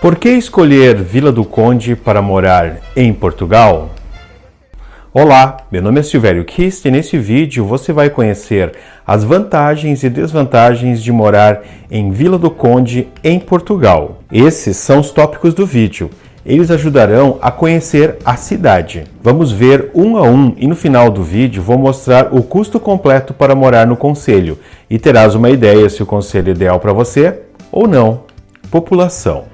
Por que escolher Vila do Conde para morar em Portugal? Olá, meu nome é Silvério Kist e nesse vídeo você vai conhecer as vantagens e desvantagens de morar em Vila do Conde em Portugal. Esses são os tópicos do vídeo. Eles ajudarão a conhecer a cidade. Vamos ver um a um e no final do vídeo vou mostrar o custo completo para morar no concelho e terás uma ideia se o concelho é ideal para você ou não. População.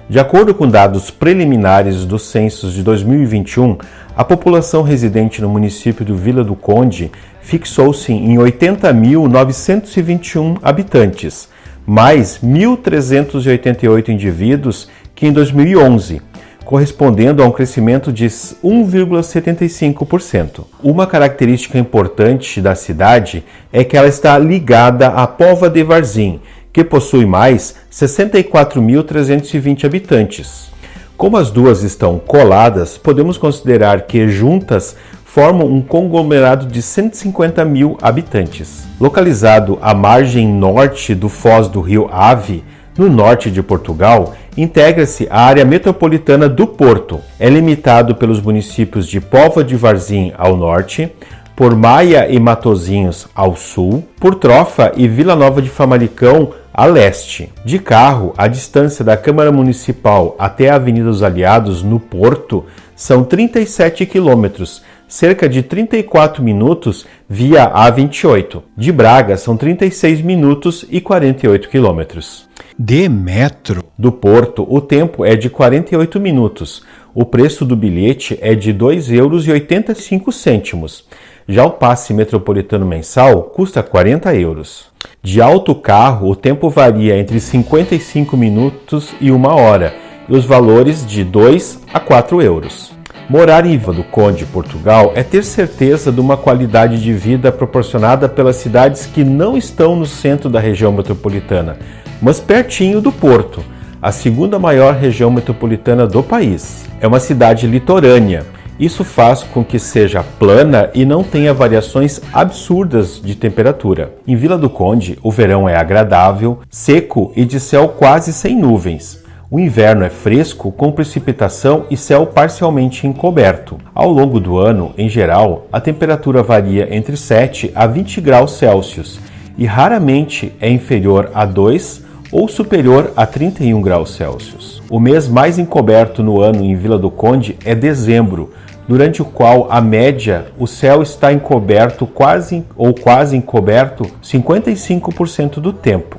De acordo com dados preliminares dos censos de 2021, a população residente no município de Vila do Conde fixou-se em 80.921 habitantes, mais 1.388 indivíduos que em 2011, correspondendo a um crescimento de 1,75%. Uma característica importante da cidade é que ela está ligada à Póvoa de Varzim, que possui mais 64.320 habitantes. Como as duas estão coladas, podemos considerar que juntas formam um conglomerado de 150.000 habitantes. Localizado à margem norte do foz do rio Ave, no norte de Portugal, integra-se à área metropolitana do Porto. É limitado pelos municípios de Póvoa de Varzim ao norte, por Maia e Matosinhos ao sul, por Trofa e Vila Nova de Famalicão a leste. De carro, a distância da Câmara Municipal até a Avenida dos Aliados, no Porto, são 37 quilômetros, cerca de 34 minutos via A28. De Braga, são 36 minutos e 48 quilômetros. De metro? Do Porto, o tempo é de 48 minutos. O preço do bilhete é de R$ 2,85 €. Já o passe metropolitano mensal custa 40 €. De autocarro, o tempo varia entre 55 minutos e 1 hora, e os valores de 2 a 4 €. Morar em Vila do Conde, Portugal, é ter certeza de uma qualidade de vida proporcionada pelas cidades que não estão no centro da região metropolitana, mas pertinho do Porto, a segunda maior região metropolitana do país. É uma cidade litorânea. Isso faz com que seja plana e não tenha variações absurdas de temperatura. Em Vila do Conde, o verão é agradável, seco e de céu quase sem nuvens. O inverno é fresco, com precipitação e céu parcialmente encoberto. Ao longo do ano, em geral, a temperatura varia entre 7 a 20 graus Celsius e raramente é inferior a 2 ou superior a 31 graus Celsius. O mês mais encoberto no ano em Vila do Conde é dezembro, durante o qual, a média, o céu está encoberto quase encoberto 55% do tempo.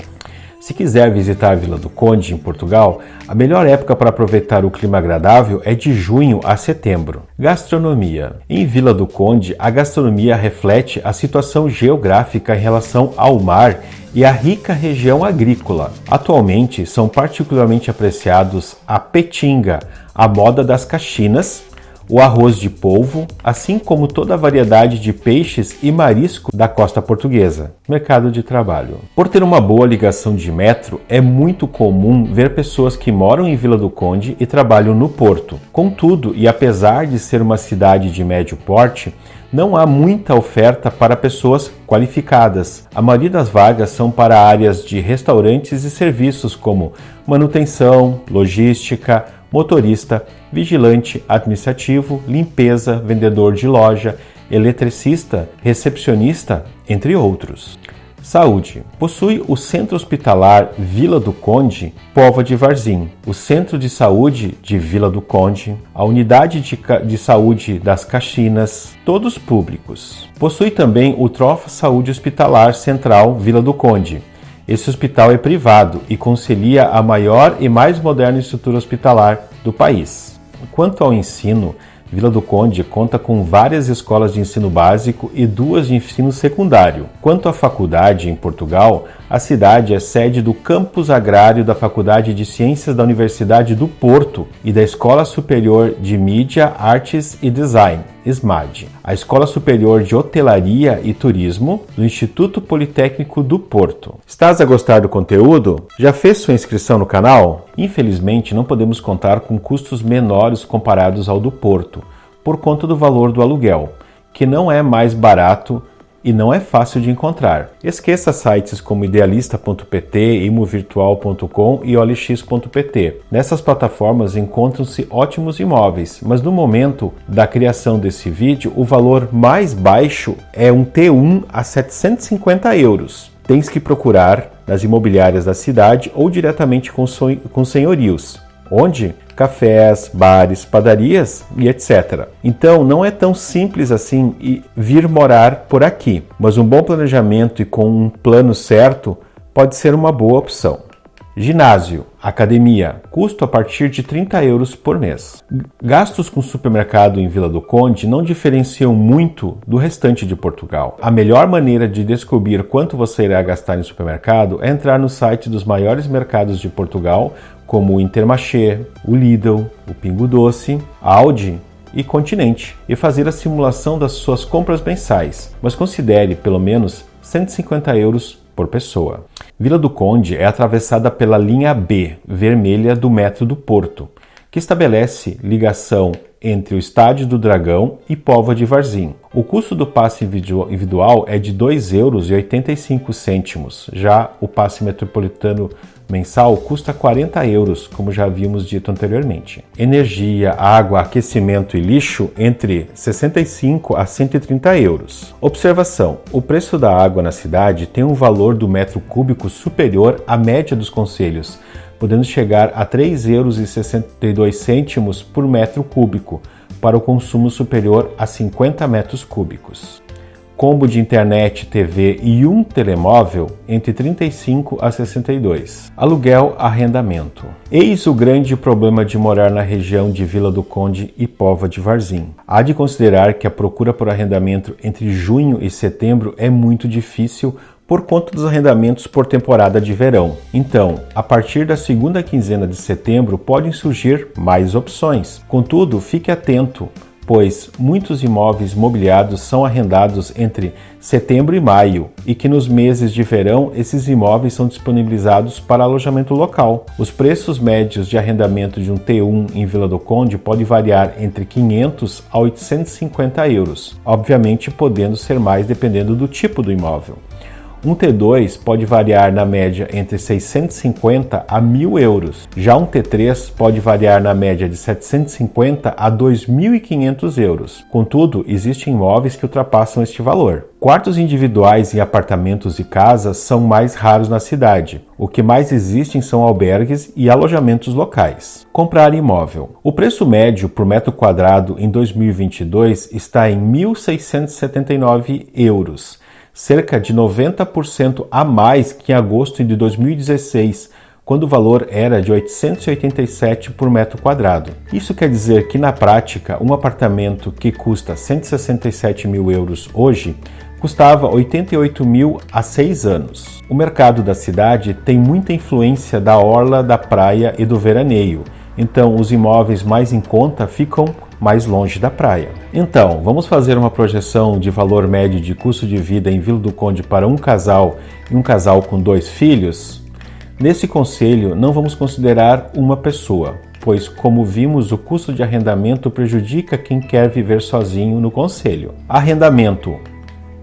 Se quiser visitar a Vila do Conde, em Portugal, a melhor época para aproveitar o clima agradável é de junho a setembro. Gastronomia. Em Vila do Conde, a gastronomia reflete a situação geográfica em relação ao mar e a rica região agrícola. Atualmente, são particularmente apreciados a petinga, a moda das caxinas, o arroz de polvo, assim como toda a variedade de peixes e marisco da costa portuguesa. Mercado de trabalho. Por ter uma boa ligação de metro, é muito comum ver pessoas que moram em Vila do Conde e trabalham no Porto. Contudo, e apesar de ser uma cidade de médio porte, não há muita oferta para pessoas qualificadas. A maioria das vagas são para áreas de restaurantes e serviços como manutenção, logística, motorista, vigilante administrativo, limpeza, vendedor de loja, eletricista, recepcionista, entre outros. Saúde. Possui o Centro Hospitalar Vila do Conde, Póvoa de Varzim, o Centro de Saúde de Vila do Conde, a Unidade de Saúde das Caxinas, todos públicos. Possui também o Trofa Saúde Hospitalar Central Vila do Conde. Esse hospital é privado e concilia a maior e mais moderna estrutura hospitalar do país. Quanto ao ensino, Vila do Conde conta com várias escolas de ensino básico e 2 de ensino secundário. Quanto à faculdade, em Portugal, a cidade é sede do Campus Agrário da Faculdade de Ciências da Universidade do Porto e da Escola Superior de Mídia, Artes e Design, ESMAD, a Escola Superior de Hotelaria e Turismo do Instituto Politécnico do Porto. Estás a gostar do conteúdo? Já fez sua inscrição no canal? Infelizmente, não podemos contar com custos menores comparados ao do Porto, por conta do valor do aluguel, que não é mais barato e não é fácil de encontrar. Esqueça sites como idealista.pt, imovirtual.com e olx.pt. Nessas plataformas encontram-se ótimos imóveis, mas no momento da criação desse vídeo, o valor mais baixo é um T1 a 750 euros. Tens que procurar nas imobiliárias da cidade ou diretamente com senhorios. Onde? Cafés, bares, padarias e etc. Então não é tão simples assim vir morar por aqui, mas um bom planejamento e com um plano certo pode ser uma boa opção. Ginásio, academia, custo a partir de 30 euros por mês. Gastos com supermercado em Vila do Conde não diferenciam muito do restante de Portugal. A melhor maneira de descobrir quanto você irá gastar em supermercado é entrar no site dos maiores mercados de Portugal, como o Intermarché, o Lidl, o Pingo Doce, Aldi e Continente, e fazer a simulação das suas compras mensais, mas considere pelo menos 150 euros por pessoa. Vila do Conde é atravessada pela linha B, vermelha do metro do Porto, que estabelece ligação entre o Estádio do Dragão e Póvoa de Varzim. O custo do passe individual é de 2,85 euros, já o passe metropolitano mensal custa 40 euros, como já havíamos dito anteriormente. Energia, água, aquecimento e lixo entre 65 a 130 euros. Observação: o preço da água na cidade tem um valor do metro cúbico superior à média dos concelhos, podendo chegar a 3,62 euros por metro cúbico, para o consumo superior a 50 metros cúbicos. Combo de internet, TV e um telemóvel entre 35 a 62. Aluguel, arrendamento. Eis o grande problema de morar na região de Vila do Conde e Póvoa de Varzim. Há de considerar que a procura por arrendamento entre junho e setembro é muito difícil por conta dos arrendamentos por temporada de verão. Então, a partir da segunda quinzena de setembro podem surgir mais opções. Contudo, fique atento, pois muitos imóveis mobiliados são arrendados entre setembro e maio e que nos meses de verão esses imóveis são disponibilizados para alojamento local. Os preços médios de arrendamento de um T1 em Vila do Conde podem variar entre 500 a 850 euros, obviamente podendo ser mais dependendo do tipo do imóvel. Um T2 pode variar na média entre 650 a 1.000 euros. Já um T3 pode variar na média de 750 a 2.500 euros. Contudo, existem imóveis que ultrapassam este valor. Quartos individuais em apartamentos e casas são mais raros na cidade. O que mais existem são albergues e alojamentos locais. Comprar imóvel. O preço médio por metro quadrado em 2022 está em 1.679 euros. Cerca de 90% a mais que em agosto de 2016, quando o valor era de 887 por metro quadrado. Isso quer dizer que, na prática, um apartamento que custa 167 mil euros hoje, custava 88 mil há 6 anos. O mercado da cidade tem muita influência da orla da praia e do veraneio, então os imóveis mais em conta ficam mais longe da praia. Então, vamos fazer uma projeção de valor médio de custo de vida em Vila do Conde para um casal e um casal com 2 filhos? Nesse concelho, não vamos considerar uma pessoa, pois, como vimos, o custo de arrendamento prejudica quem quer viver sozinho no concelho. Arrendamento: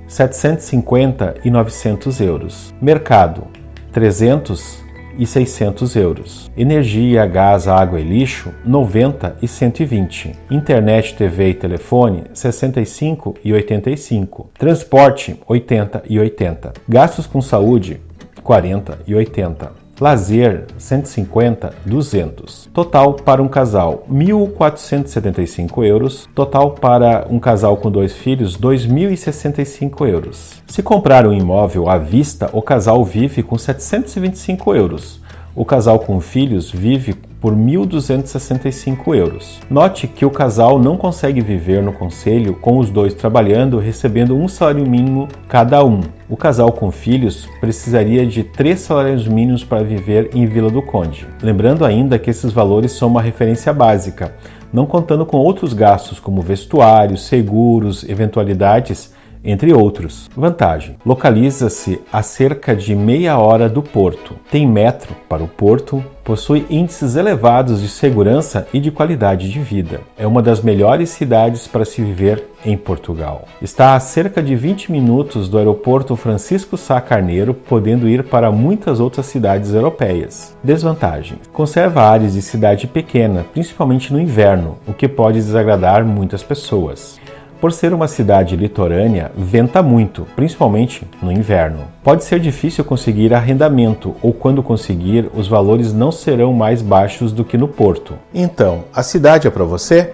750 e 900 euros. Mercado: 300 e 600 euros. Energia, gás, água e lixo, 90 e 120. Internet, TV e telefone, 65 e 85. Transporte, 80 e 80. Gastos com saúde, 40 e 80. Lazer, 150, 200. Total para um casal, 1.475 euros. Total para um casal com 2 filhos, 2.065 euros. Se comprar um imóvel à vista, o casal vive com 725 euros. O casal com filhos vive por 1.265 euros. Note que o casal não consegue viver no concelho com os dois trabalhando, recebendo um salário mínimo cada um. O casal com filhos precisaria de 3 salários mínimos para viver em Vila do Conde. Lembrando ainda que esses valores são uma referência básica, não contando com outros gastos como vestuário, seguros, eventualidades, entre outros. Vantagem: localiza-se a cerca de meia hora do porto, tem metro para o porto, possui índices elevados de segurança e de qualidade de vida. É uma das melhores cidades para se viver em Portugal. Está a cerca de 20 minutos do aeroporto Francisco Sá Carneiro, podendo ir para muitas outras cidades europeias. Desvantagem: conserva áreas de cidade pequena, principalmente no inverno, o que pode desagradar muitas pessoas. Por ser uma cidade litorânea, venta muito, principalmente no inverno. Pode ser difícil conseguir arrendamento ou, quando conseguir, os valores não serão mais baixos do que no Porto. Então, a cidade é para você?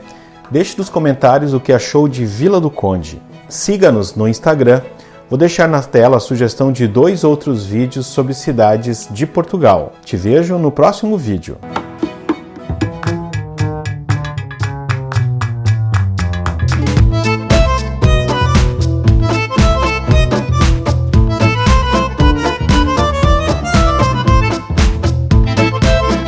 Deixe nos comentários o que achou de Vila do Conde. Siga-nos no Instagram. Vou deixar na tela a sugestão de 2 outros vídeos sobre cidades de Portugal. Te vejo no próximo vídeo.